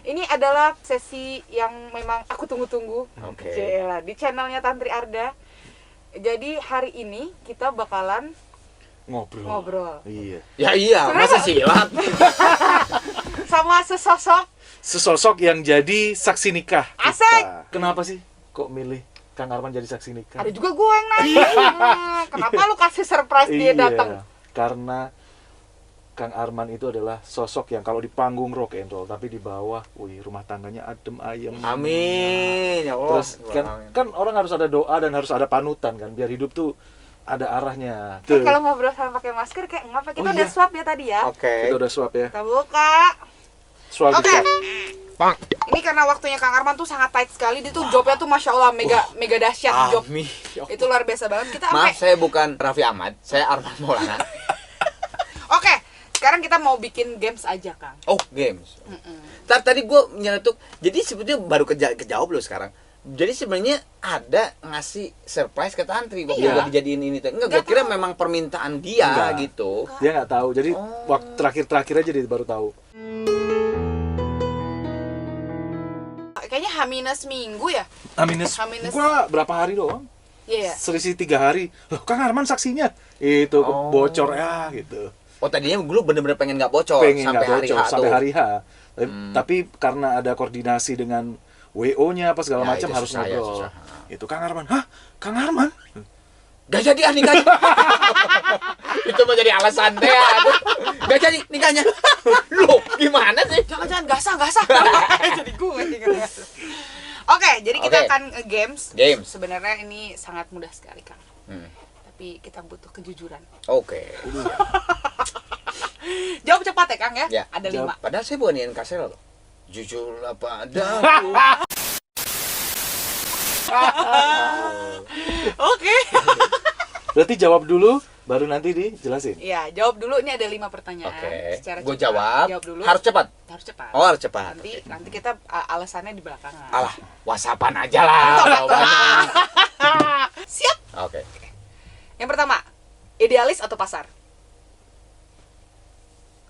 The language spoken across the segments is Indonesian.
Ini adalah sesi yang memang aku tunggu-tunggu. Oke. Di channelnya Tantri Arda. Jadi hari ini kita bakalan ngobrol. Iya. Ya iya, masa silat? Sama Sesosok yang jadi saksi nikah kita. Asik. Kenapa sih kok milih Kang Arman jadi saksi nikah? Ada juga gue yang nanya. Kenapa lu kasih surprise dia datang? Karena Kang Arman itu adalah sosok yang kalau di panggung rock and roll, tapi di bawah, rumah tangganya adem ayem. Amin ya Allah. Terus kan orang harus ada doa dan harus ada panutan kan, biar hidup tuh ada arahnya. Kalau ngobrol sama pakai masker kayak ngapa? Kita udah swab ya tadi ya. Oke. Kita udah swab ya. Kita buka. Swab Oke. Bang. Ini karena waktunya Kang Arman tuh sangat tight sekali, dia tuh jawabnya tuh masya Allah mega dahsyat job. Amin. Itu luar biasa banget. Kita Maaf, saya bukan Raffi Ahmad, saya Arman Maulana. Oke, sekarang kita mau bikin games aja, Kang. Oh, games. Tadi gue nyeletuk. Jadi sebetulnya baru kejawab loh sekarang. Jadi sebenarnya ada ngasih surprise ke Tantri waktu Iya. gue dijadiin ini. Enggak, gue kira memang permintaan dia Enggak. gitu. Dia nggak tahu. Jadi waktu terakhir aja dia baru tahu. Kayaknya H- minggu ya? Aminus. H- Gua berapa hari doang? Iya. Selisih 3 hari. Loh, Kang Arman saksinya. Itu bocor ya gitu. Oh, tadinya gue bener-bener pengen nggak bocor Pengen sampai nggak hari bocor H sampai tuh. hari H. Tapi karena ada koordinasi dengan WO-nya apa segala Ya, macam itu harus susah, ya, ngobrol. susah. Itu Kang Arman. Hah? Kang Arman? Gak jadi nikahnya. Itu mau jadi alasan deh. Gak jadi nikahnya. Loh, gimana sih? Jangan gasah. Jadi gue. Oke, jadi kita Oke. akan games. Games. Sebenarnya ini sangat mudah sekali, Kang. Tapi kita butuh kejujuran. Oke. Jawab cepat ya, Kang ya? Ya. Ada Jawab. 5. Padahal saya bukan Ian Kasel loh. Jujur apa ada. Oke. Berarti jawab dulu baru nanti dijelasin. Iya, jawab dulu. Ini ada 5 pertanyaan. Oke. Secara Gue cepat. jawab. Jawab dulu. Harus cepat. Harus cepat. Oh, harus cepat. Nanti kita alasannya di belakangan. Alah, whatsappan aja lah. jawabannya. Siap. Oke. Yang pertama, idealis atau pasar?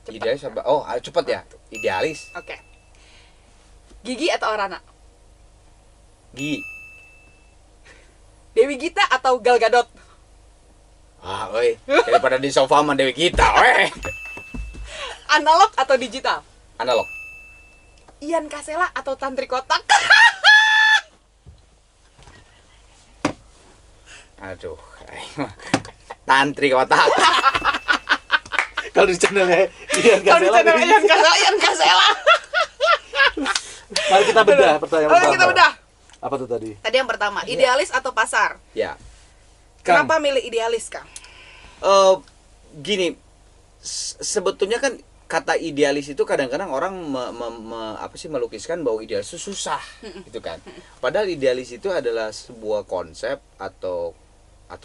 Cepat. Idealis apa? Oh, ayo cepet ya. Idealis. Oke. Gigi atau Rana? Gi. Dewi Gita atau Gal Gadot? Ah, oi. Daripada di sofa sama Dewi kita, weh. Analog atau digital? Analog. Ian Kasela atau Tantri Kotak? Aduh. Tantri kotak. Kalau di channelnya Ian Kalau di Kasela. channel Ian Kasela. Mari kita bedah pertanyaan Oke, pertama. kita bedah. Apa tuh tadi? Tadi yang pertama, idealis atau pasar? Ya. Kang. Kenapa milih idealis, Kang? Gini, sebetulnya kan kata idealis itu kadang-kadang orang melukiskan bahwa idealis itu susah, gitu kan. Padahal idealis itu adalah sebuah konsep atau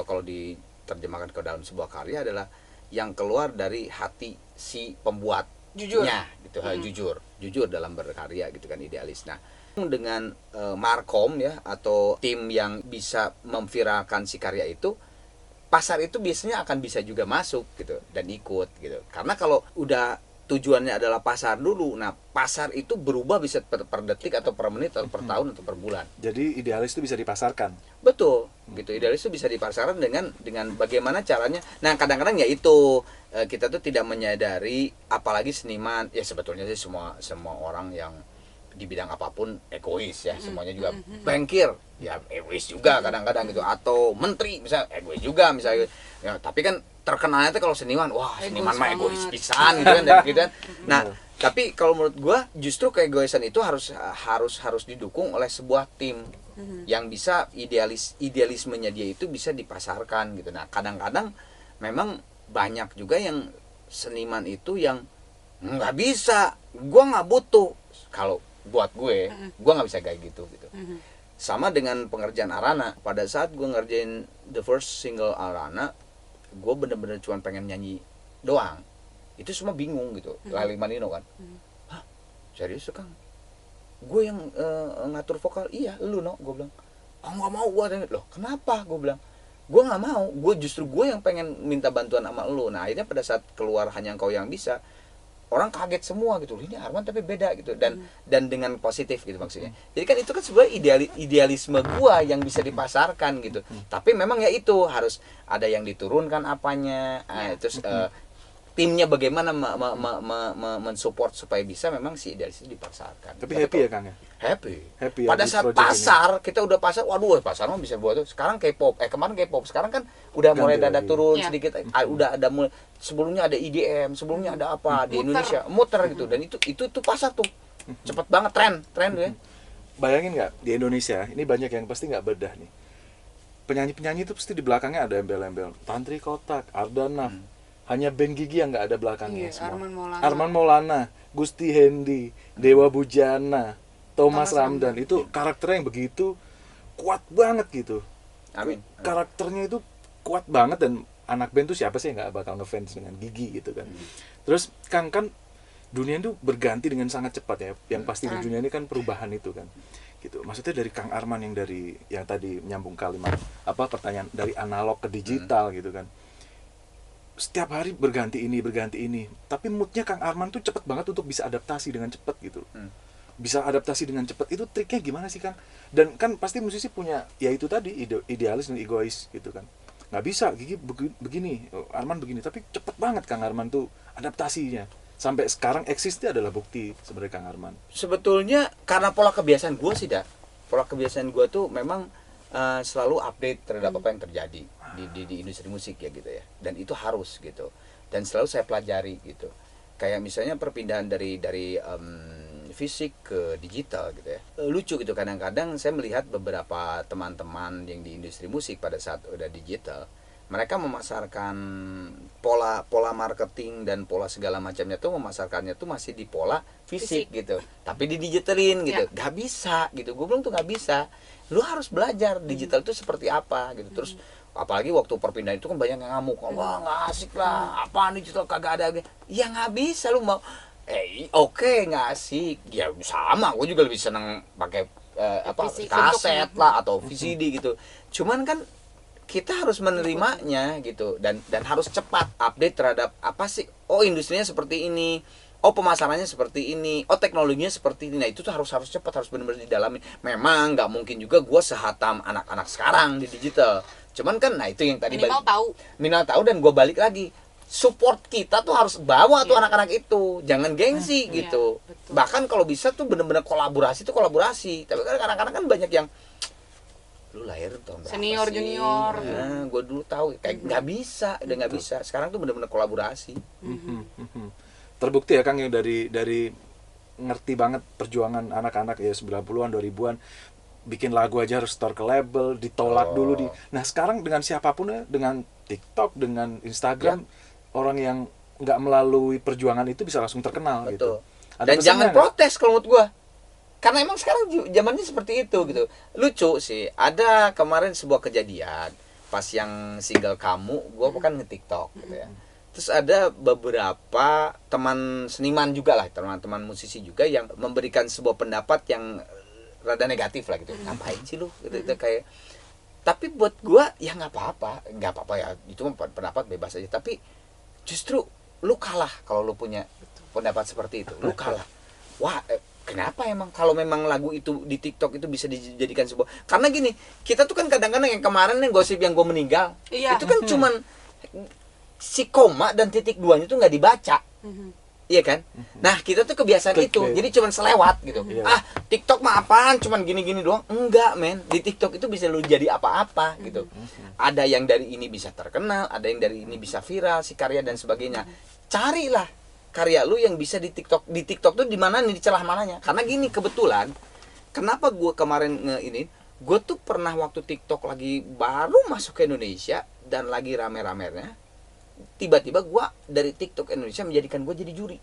kalau diterjemahkan ke dalam sebuah karya adalah yang keluar dari hati si pembuatnya, Jujur. jujur dalam berkarya, gitu kan, idealis. Nah, dengan markom ya atau tim yang bisa memviralkan si karya itu, pasar itu biasanya akan bisa juga masuk gitu dan ikut gitu. Karena kalau udah tujuannya adalah pasar dulu, nah pasar itu berubah bisa per detik atau per menit atau per tahun atau per bulan. Jadi idealis itu bisa dipasarkan. Betul, gitu. Idealis itu bisa dipasarkan dengan bagaimana caranya. Nah, kadang-kadang ya itu kita tuh tidak menyadari, apalagi seniman, ya sebetulnya sih semua orang yang di bidang apapun egois ya, semuanya juga bankir ya egois juga kadang-kadang gitu, atau menteri misalnya egois juga misalnya ya, tapi kan terkenalnya tuh kalau seniman, wah seniman mah egois pisan gitu kan, dan gitu kan. Nah, tapi kalau menurut gua justru keegoisan itu harus didukung oleh sebuah tim yang bisa idealismenya dia itu bisa dipasarkan gitu. Nah, kadang-kadang memang banyak juga yang seniman itu yang nggak bisa, gua nggak butuh. Kalau buat gue nggak bisa kayak gitu. Sama dengan pengerjaan Arana. Pada saat gue ngerjain the first single Arana, gue bener-bener cuma pengen nyanyi doang. Itu semua bingung gitu. Lali Manino kan, hah serius Kang? Gue yang ngatur vokal? Iya, lu no, gue bilang. Oh nggak mau gue. Loh kenapa? Gue bilang, gue nggak mau. Gue justru gue yang pengen minta bantuan sama lu. Nah akhirnya pada saat keluar Hanya Engkau Yang Bisa, orang kaget semua gitu, ini Arman tapi beda gitu, dan dengan positif gitu maksudnya. Jadi kan itu kan sebenarnya idealisme gua yang bisa dipasarkan gitu. Tapi memang ya itu harus ada yang diturunkan apanya, terus timnya bagaimana mensupport supaya bisa memang si idealis itu dipasarkan. Tapi happy ya Kang ya? Happy Ya, pada saat pasar ini. Kita udah pasar, waduh pasar mah bisa buat tuh. Sekarang K-pop, kemarin K-pop, sekarang kan udah mulai ada turun sedikit, udah ada mulai, sebelumnya ada EDM, sebelumnya ada apa di Indonesia muter gitu, dan itu pasar tuh cepet banget tren tuh ya. Bayangin nggak di Indonesia ini banyak yang pasti nggak bedah nih, penyanyi itu pasti di belakangnya ada embel-embel Tantri Kotak, Ardana. Hanya band Gigi yang nggak ada belakangnya semua. Arman Maulana, Gusti Hendi, Dewa Bujana, Thomas Ramdan. Itu karakternya yang begitu kuat banget gitu. Amin. Karakternya itu kuat banget, dan anak band tuh siapa sih yang nggak bakal ngefans dengan Gigi gitu kan. Terus Kang, kan dunia itu berganti dengan sangat cepat ya. Yang pasti di dunia ini kan perubahan itu kan. Gitu. Maksudnya dari Kang Arman yang tadi menyambung kalimat pertanyaan dari analog ke digital gitu kan. Setiap hari berganti ini, tapi moodnya Kang Arman tuh cepet banget untuk bisa adaptasi dengan cepet gitu. Bisa adaptasi dengan cepet, itu triknya gimana sih Kang? Dan kan pasti musisi punya, ya itu tadi, idealis dan egois gitu kan. Nggak bisa, Gigi begini, Arman begini, tapi cepet banget Kang Arman tuh adaptasinya. Sampai sekarang eksisnya adalah bukti sebenarnya Kang Arman. Sebetulnya karena pola kebiasaan gue sih, pola kebiasaan gue tuh memang selalu update terhadap apa yang terjadi di industri musik ya gitu ya, dan itu harus gitu, dan selalu saya pelajari gitu. Kayak misalnya perpindahan dari fisik ke digital gitu ya, lucu gitu. Kadang-kadang saya melihat beberapa teman-teman yang di industri musik pada saat udah digital, mereka memasarkan pola marketing dan pola segala macamnya tuh, memasarkannya tuh masih di pola fisik gitu, tapi digitalin gitu. Gak bisa gitu, gue bilang tuh gak bisa. Lu harus belajar digital itu seperti apa gitu. Terus apalagi waktu perpindahan itu kan banyak yang ngamuk, wah nggak asik lah, apaan digital kagak ada. Ya nggak bisa, lu mau oke, nggak asik ya sama. Gue juga lebih seneng pakai kaset lah atau VCD gitu. Cuman kan kita harus menerimanya gitu, dan harus cepat update terhadap apa sih, industrinya seperti ini, pemasarannya seperti ini, teknologinya seperti ini. Nah itu tuh harus cepat, harus benar-benar didalami. Memang nggak mungkin juga gue sehatam anak-anak sekarang di digital. Cuman kan, nah itu yang tadi minimal tahu, dan gue balik lagi, support kita tuh harus bawa tuh anak-anak itu, jangan gengsi gitu. Bahkan kalau bisa tuh benar-benar kolaborasi. Tapi kadang-kadang kan banyak yang lu lahir tahun berapa senior sih? Junior. Nah, gue dulu tahu kayak nggak bisa, udah nggak bisa. Sekarang tuh benar-benar kolaborasi. Terbukti ya Kang, yang dari ngerti banget perjuangan anak-anak ya 90-an 2000-an, bikin lagu aja harus store ke label, ditolak dulu Nah, sekarang dengan siapapun ya, dengan TikTok, dengan Instagram, orang yang nggak melalui perjuangan itu bisa langsung terkenal. Betul. Gitu. Dan jangan protes kalau menurut gua. Karena emang sekarang zamannya seperti itu gitu. Lucu sih, ada kemarin sebuah kejadian pas yang single Kamu, gua kan nge-TikTok gitu ya. Terus ada beberapa teman seniman juga lah, teman-teman musisi juga yang memberikan sebuah pendapat yang rada negatif lah gitu. Ngapain sih lu? Gitu, kayak. Tapi buat gua ya nggak apa-apa ya. Itu pendapat bebas aja. Tapi justru lu kalah kalau lu punya pendapat seperti itu. Lu kalah. Wah, kenapa emang kalau memang lagu itu di TikTok itu bisa dijadikan sebuah? Karena gini, kita tuh kan kadang-kadang yang kemarin nih gosip yang gua meninggal, itu kan cuman si koma dan titik duanya itu nggak dibaca. Iya kan? Nah, kita tuh kebiasaan itu. Jadi cuman selewat gitu. TikTok mah apaan? Cuman gini-gini doang. Enggak, men. Di TikTok itu bisa lu jadi apa-apa gitu. Ada yang dari ini bisa terkenal, ada yang dari ini bisa viral si karya dan sebagainya. Carilah karya lu yang bisa di TikTok. Di TikTok tuh di mana nih, di celah mananya? Karena gini, kebetulan kenapa gue kemarin gue tuh pernah waktu TikTok lagi baru masuk ke Indonesia dan lagi rame-ramenya, tiba-tiba gue dari TikTok Indonesia menjadikan gue jadi juri.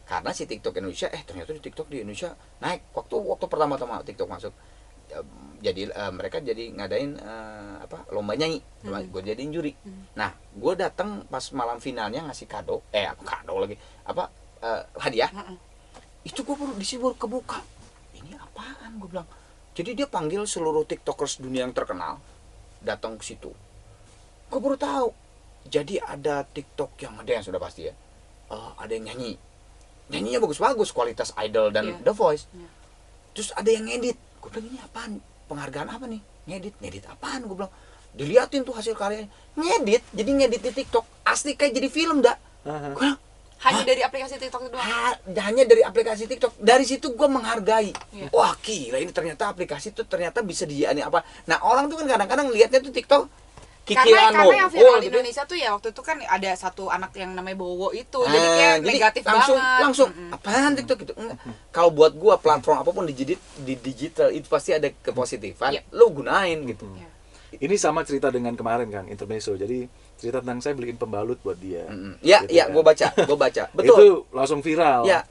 Karena si TikTok Indonesia ternyata di TikTok di Indonesia naik waktu pertama-tama TikTok masuk. Jadi mereka jadi ngadain lomba nyanyi, gue jadiin juri. Nah, gue datang pas malam finalnya ngasih kado lagi hadiah. Itu gue di sini baru kebuka, ini apaan, gue bilang. Jadi dia panggil seluruh TikTokers dunia yang terkenal datang ke situ. Gue baru tahu. Jadi ada TikTok yang ada yang sudah pasti ya, ada yang nyanyi, nyanyinya bagus-bagus, kualitas Idol dan Iya. The Voice. Iya. Terus ada yang ngedit, gue bilang ini apaan, penghargaan apa nih, ngedit apaan, gue bilang diliatin tuh hasil karyanya, jadi ngedit di TikTok, asli kayak jadi film dah. Gue bilang, Hanya dari aplikasi TikTok itu doang. hanya dari aplikasi TikTok. Dari situ gue menghargai. Iya. Wah gila, ini ternyata aplikasi itu ternyata bisa apa. Nah orang tuh kan kadang-kadang lihatnya tuh TikTok Karena Kikiano. yang viral di gitu. Indonesia tuh ya waktu itu kan ada satu anak yang namanya Bowo itu, jadi kayak negatif langsung, banget. Langsung apaan TikTok gitu. Enggak. Kalau buat gua platform apapun di digital itu pasti ada kepositifan. Iya. Lo gunain gitu. Iya. Ini sama cerita dengan kemarin Kang, intermezzo. Jadi cerita tentang saya beliin pembalut buat dia. Ya, Gitu ya, kan. gua baca. Betul. Itu langsung viral. Ya.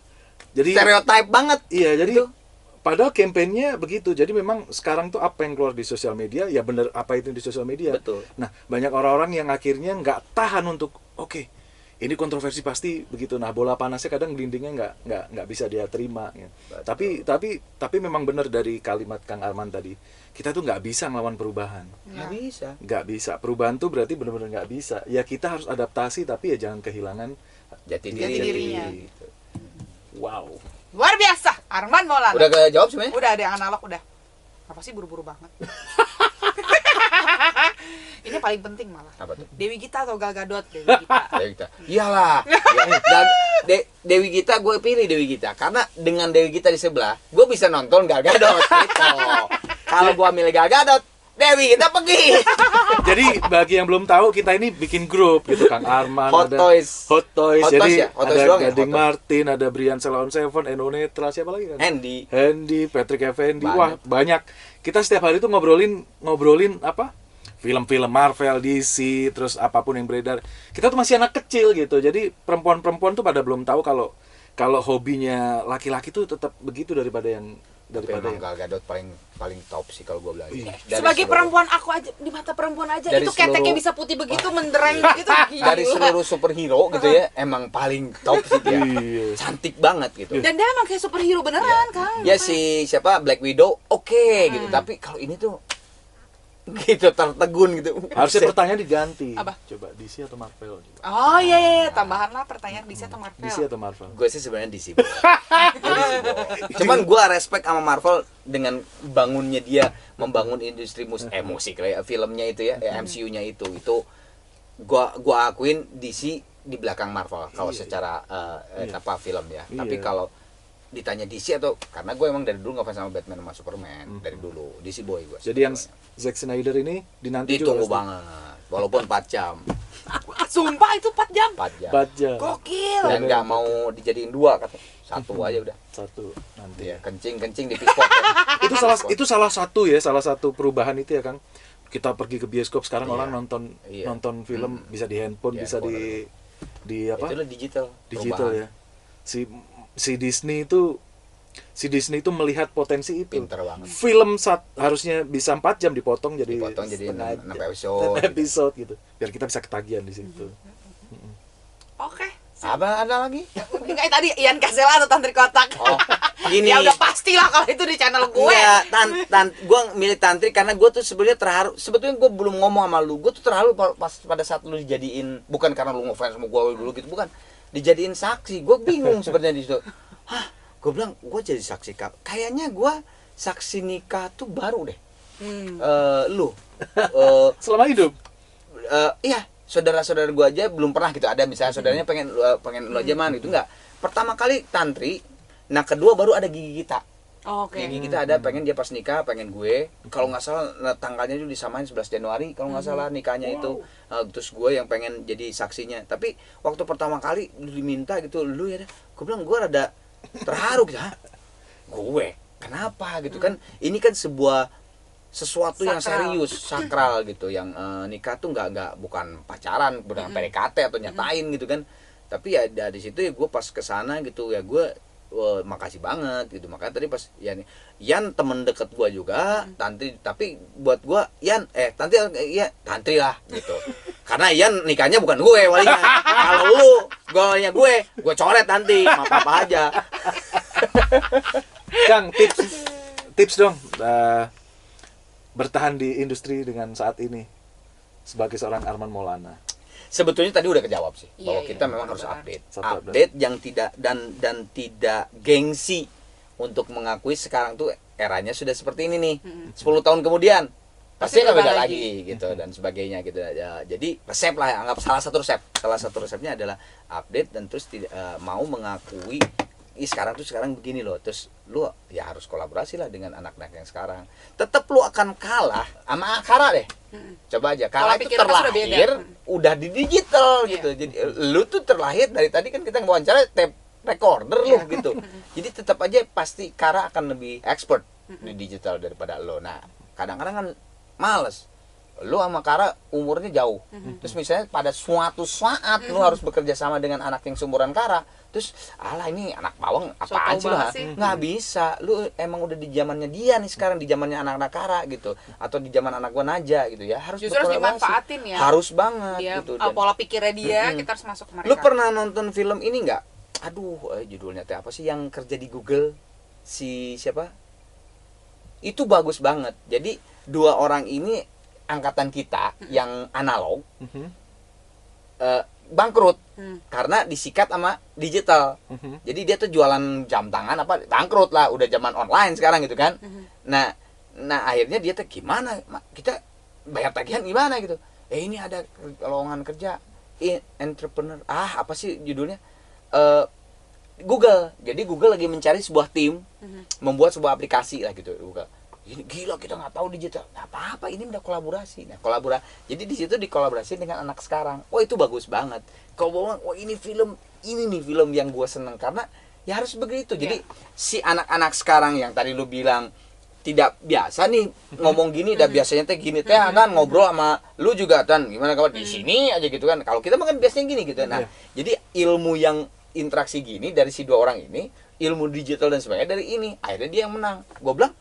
Jadi Stereotype banget. iya, jadi Gitu. padahal kampanyenya begitu. Jadi memang sekarang tuh apa yang keluar di sosial media ya bener apa itu di sosial media. Betul. Nah, banyak orang-orang yang akhirnya nggak tahan untuk oke, ini kontroversi pasti begitu. Nah, bola panasnya kadang dindingnya nggak bisa dia terima. Ya. Tapi memang benar dari kalimat Kang Arman tadi, kita tuh nggak bisa ngelawan perubahan. Nggak bisa. Nggak bisa. Perubahan tuh berarti benar-benar nggak bisa. Ya kita harus adaptasi tapi ya jangan kehilangan Jati Jati dirinya. Gitu. Wow. Luar biasa, Arman Maulana. Udah kejawab sebenarnya? Udah ada yang analog udah. Apa sih buru-buru banget? Ini paling penting malah. Apa tuh? Dewi Gita atau Gal Gadot? Dewi Gita. Dewi Gita. Iyalah. Dan Dewi Gita gue pilih Dewi Gita karena dengan Dewi Gita di sebelah, gue bisa nonton Gal Gadot gitu. Kalau gue milih Gal Gadot, Dewi Gita pergi. Jadi bagi yang belum tahu kita ini bikin grup gitu Kang Arman Hot ada Toys. Hot Toys. Hot Jadi Toys ya? Hot Toys ada doang ya? Gading Hot Toys. Martin, ada Brian Selawan Seven, Eno Netra, siapa lagi kan? Andy. Patrick Effendi. Banyak. Wah, banyak. Kita setiap hari tuh ngobrolin apa? Film-film Marvel, DC, terus apapun yang beredar. Kita tuh masih anak kecil gitu. Jadi perempuan-perempuan tuh pada belum tahu kalau hobinya laki-laki tuh tetap begitu daripada yang Memang Gal Gadot paling top sih kalau gue bilang. Iya. Sebagai perempuan aku aja, di mata perempuan aja Dari itu keteknya seluruh- bisa putih begitu, menderang gitu. Dari seluruh superhero gitu ya, emang paling top sih dia. Iya. Cantik banget gitu. Dan dia emang kayak superhero beneran kan. Ya si siapa Black Widow oke gitu, tapi kalau ini tuh gitu tertegun gitu. Harusnya pertanyaan diganti. Apa? Coba DC atau Marvel? Oh iya, tambahan lah pertanyaan DC atau Marvel. DC atau Marvel? Gue sih sebenarnya DC. Bro. Cuman gue respect sama Marvel dengan bangunnya dia membangun industri musik lah ya, filmnya itu ya, MCU-nya itu gua akuin DC di belakang Marvel kalau Iya, secara apa film ya. Iya. Tapi kalau ditanya DC atau karena gue emang dari dulu ngefans sama Batman sama Superman dari dulu, DC boy gue. Jadi yang Zack Snyder ini dinanti ditunggu juga banget walaupun 4 jam. Sumpah itu 4 jam. 4 jam. 4 jam. Gokil. Dan nggak mau dijadiin 2 kata. 1 aja udah. Satu nanti Ya, ya. kencing di pispot. Ya. Itu salah satu perubahan itu ya Kang. Kita pergi ke bioskop sekarang Iya. orang nonton Iya. nonton film bisa di handphone, Di bisa handphone, di apa? Itulah digital. Digital perubahan. ya. Si Disney itu melihat potensi itu. Pinter banget. Film harusnya bisa 4 jam dipotong jadi Dipotong jadi setengah 6 jam. episode. 6 episode gitu. Biar kita bisa ketagihan di situ. Oke. Apa ada lagi? Enggak tadi Ian Kasela atau Tantri Kotak. Oh, gini. Ya udah pastilah kalau itu di channel gue. Enggak, gue milih tantri karena gue tuh sebenarnya terharu. Sebetulnya gue belum ngomong sama lu. Gue tuh terharu pas pada saat lu dijadiin, bukan karena lu ngefans sama gue dulu gitu, bukan. Dijadiin saksi. Gue bingung sebenarnya di situ. Hah, gue bilang gue jadi saksi kayaknya gue saksi nikah tuh baru deh. Lu Selama hidup. iya, saudara-saudara gue aja belum pernah gitu ada misalnya saudaranya pengen lu aja man gitu, enggak. Pertama kali tantri, nah kedua baru ada Gigi Gita. Oke. Gigi Gita ada pengen dia pas nikah pengen gue, kalau nggak salah tanggalnya itu disamain 11 Januari kalau nggak salah nikahnya itu. Terus gue yang pengen jadi saksinya. Tapi waktu pertama kali lu diminta gitu, lu ya, gue bilang gue rada terharu gitu. Hah? Gue kenapa gitu kan? Ini kan sesuatu yang Sakral. serius, sakral gitu, yang nikah tuh nggak bukan pacaran, bukan PDKT atau nyatain gitu kan. Tapi ya dari situ ya gue pas kesana gitu ya gue makasih banget gitu. Makanya tadi pas Yan temen deket gue juga tantri, tapi buat gue tantri lah gitu. Karena Yan nikahnya bukan gue walinya. Kalau lu walinya gue coret nanti, apa aja. Kang, tips dong bertahan di industri dengan saat ini sebagai seorang Arman Maulana. sebetulnya tadi udah kejawab sih bahwa Iya, kita iya, memang harus benar-benar. update yang tidak dan tidak gengsi untuk mengakui sekarang tuh eranya sudah seperti ini nih. 10 tahun kemudian pasti akan beda lagi gitu dan sebagainya gitu ya. Jadi resep lah, anggap salah satu resepnya adalah update dan terus tidak mau mengakui sekarang begini loh, terus lu ya harus kolaborasi lah dengan anak-anak yang sekarang. Tetap lu akan kalah sama Kara deh. Coba aja, Kara itu terlahir udah di digital gitu. Jadi lu tuh terlahir dari tadi kan kita wawancara tape recorder lu gitu. Jadi tetap aja pasti Kara akan lebih expert di digital daripada lo. Nah, kadang-kadang kan males. Lu sama Kara umurnya jauh. Terus misalnya pada suatu saat lu harus bekerja sama dengan anak yang seumuran Kara. Terus alah ini anak bawang apaan sih lah? Nggak bisa. Lu emang udah di zamannya dia nih sekarang, di zamannya anak-anak Kara gitu, atau di zaman anak gua Naja gitu ya. Harus justru harus dimanfaatin ya. Harus banget dia, gitu. Pola pikirnya dia kita harus masuk ke mereka. Lu pernah nonton film ini nggak? Aduh, judulnya teh apa sih yang kerja di Google? Si siapa? Itu bagus banget. Jadi dua orang ini angkatan kita yang analog bangkrut karena disikat sama digital. Jadi dia tuh jualan jam tangan apa bangkrut lah, udah zaman online sekarang gitu kan. Nah akhirnya dia tuh gimana? Kita bayar tagihan gimana gitu? Ini ada lowongan kerja entrepreneur. Apa sih judulnya? Google. Jadi Google lagi mencari sebuah tim membuat sebuah aplikasi lah gitu. Google. Ini gila kita nggak tahu digital. Nah, apa ini udah kolaborasi. Nah, jadi di situ dikolaborasi dengan anak sekarang. Itu bagus banget. Kau bilang, ini nih film yang gue seneng karena ya harus begitu. Jadi si anak-anak sekarang yang tadi lu bilang tidak biasa nih ngomong gini, dah biasanya teh gini teh kan ngobrol sama lu juga kan gimana kawan di sini aja gitu kan. Kalau kita mah kan biasanya gini gitu. Nah, jadi ilmu yang interaksi gini dari si dua orang ini, ilmu digital dan sebagainya dari ini, akhirnya dia yang menang. Gue bilang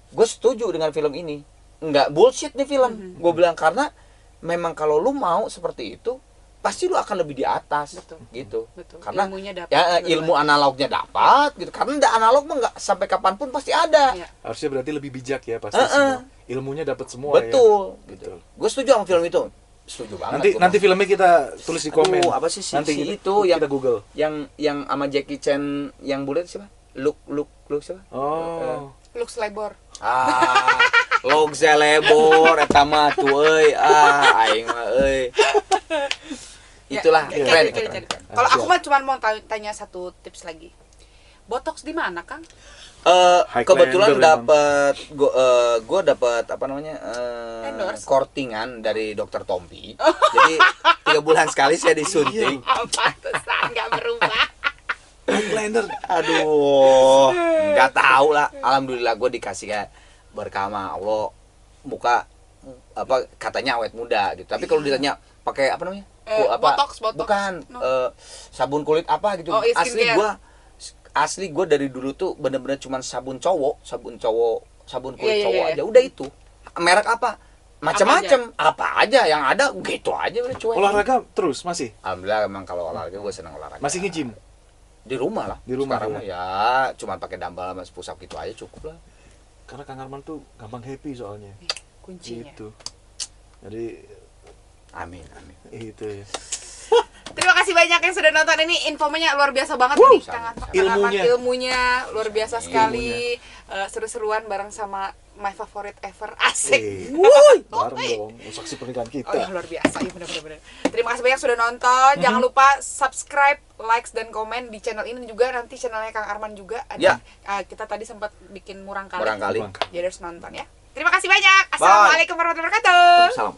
gue setuju dengan film ini, nggak bullshit nih film. Gue bilang karena memang kalau lu mau seperti itu pasti lu akan lebih di atas. Gitu. Karena ilmunya dapat, ya ilmu analognya dapat gitu, karena analog mah nggak sampai kapanpun pasti ada. Harusnya berarti lebih bijak ya pasti semua ilmunya dapat semua. Betul ya? Betul. Gue setuju sama film itu, setuju banget. Nanti filmnya kita tulis di komen. Apa sih nanti itu kita yang Google yang sama Jackie Chan yang bulat siapa? Luke siapa? Luke Skywalker. Log Zelebor eta mah tuh euy aing mah euy. Itulah keren. Kalau aku mah cuma mau tanya satu tips lagi. Botox di mana, Kang? Kebetulan dapat gue dapat apa namanya kortingan dari Dokter Tompi. Jadi 3 bulan sekali saya disuntik. Pantesan nggak berubah. Blender. Aduh, nggak tahu lah. Alhamdulillah gue dikasih kayak berkah sama Allah, muka apa katanya awet muda gitu. Tapi kalau ditanya pakai apa namanya? Botox. Bukan sabun kulit apa gitu. Asli gue dari dulu tuh bener-bener cuman sabun kulit cowok aja. Udah itu. Merek apa? Macam-macam. Apa aja yang ada gitu aja udah cuek. Olahraga terus masih? Alhamdulillah emang kalau olahraga gue seneng olahraga. Masih nge-gym? Di rumah lah. Di rumah sekarang ya cuma pakai dumbbell sama push up gitu aja cukup lah. Karena Kang Arman tuh gampang happy soalnya. Kuncinya. Gitu. Jadi amin. Itu ya. Terima kasih banyak yang sudah nonton ini. Infonya luar biasa banget nih. Ilmunya luar biasa sekali. Seru-seruan bareng sama my favorite ever. Asik. Bareng dong, saksi pernikahan kita. Luar biasa. Iya benar-benar. Terima kasih banyak sudah nonton. Jangan lupa subscribe, likes dan komen di channel ini juga. Nanti channelnya Kang Arman juga ada. Kita tadi sempat bikin murang kali. Jadi harus nonton ya. Terima kasih banyak. Assalamualaikum warahmatullahi wabarakatuh. Salam.